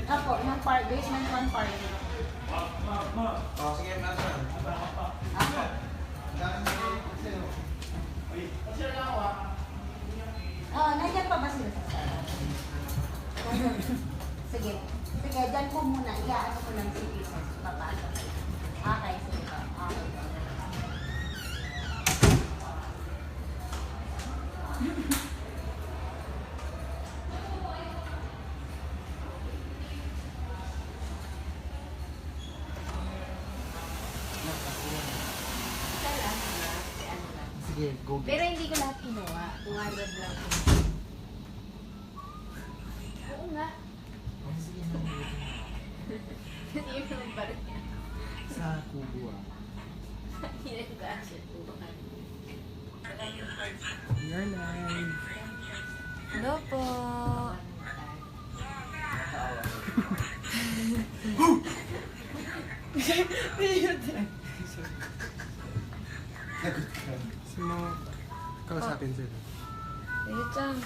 Apo, yung part, basement 1 part. Oh, sige, nasa. Apo. Oh, nandiyan pa ba sila sa sala? Sige. Sige, dyan po muna. Iaano ko lang si pieces. Papasok. Okay, sige po. Okay. Sige, go. Pero hindi ko lahat kinuha. 200 lang. Oo nga. Sige na. Hindi mo naman parang yan. Sa kubo ah. Hindi ko kasi tubuhan. You're live. Hello po. Sino kausapin sila? Ayun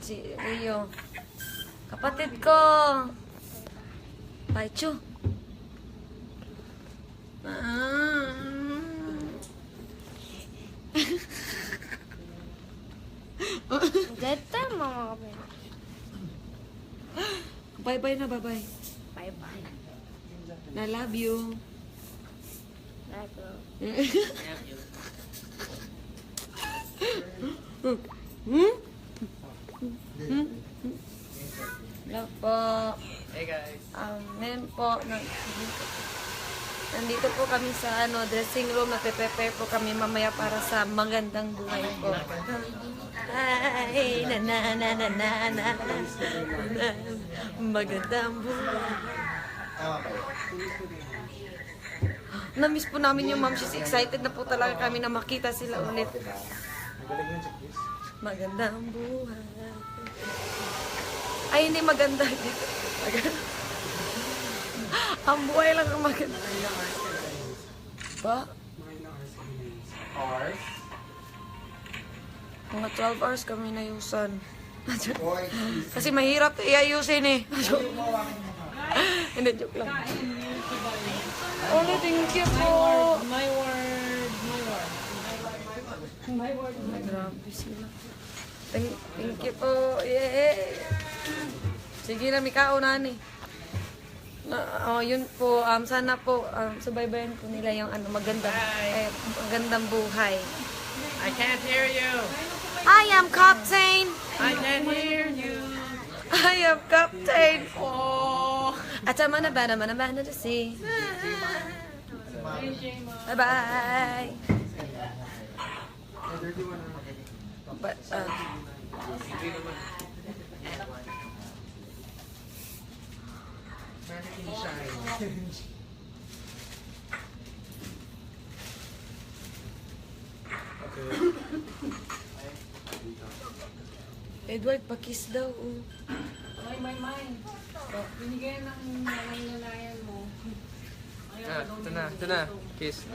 si Rio. Kapatid ko. Paichu. Gata mga kapatid. Bye-bye na, bye-bye. Bye-bye. I love you. Lego. Hello po. Hey guys. Ngayon po, nandito po kami sa dressing room. Nagpe-prepare po kami mamaya para sa magandang buhay po. Ay, na na na na na na na. Magandang buhay. Na-miss po namin yung mom. She's excited na po talaga kami na makita sila ulit. Magandang buhay. Ay, hindi maganda. Ang buhay lang ang maganda. Ba? Hours? Mga 12 hours kami nayusan. Kasi mahirap iayusin eh. Hindi, joke lang. Only thank you po. My word. Grabe sila. Thank you po. Yeah. Sige na, Mikao nani. Yun po, sana po, subaybayan po nila yung magandang buhay. I can't hear you. I am Captain. I can't hear you. I am Captain. Oh. At sa mana to see. Bye-bye. But, Edward, pakis daw. May. Binigay ng nanay mo. Ito na. Kiss.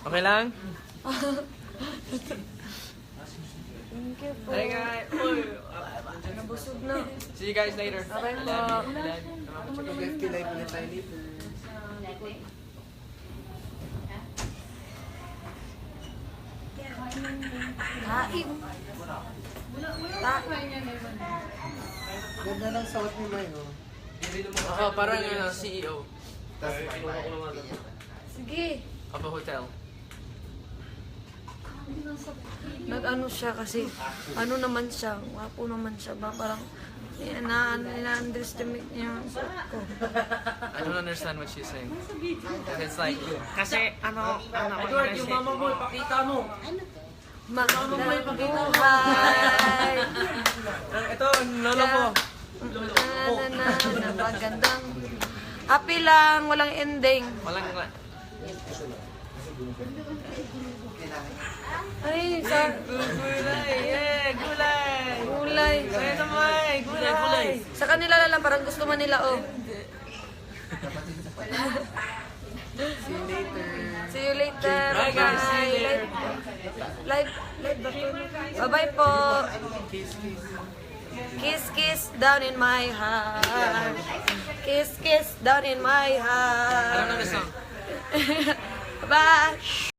Okay lang? Thank you po. Hey guys. Nabusog na. See you guys later. Okay po. Mag-FP live ulit tayo later. Kain. Ganda ng suot ni May, no? Parang CEO Sige. of a hotel. Nag-ano siya kasi, ano naman siya, wapo naman siya ba, parang, ina-underestimate niya yung suot ko. I don't understand what she's saying. It's like, Kasi Edward, yung mama mo, ipakita mo. Magandang buhay. Ito, lolo mo. Magandang. Happy lang, walang ending. Walang, Ay, sa gulay. Yeah, gulay. gulay. Kaya naman, gulay. Sa kanila na lang, parang gusto man nila, oh. See you later. See you later. Bye, guys. See you later. Live ba to? Bye-bye po. Kiss, kiss down in my heart. Kiss, kiss down in my I don't know heart. the song. Bye.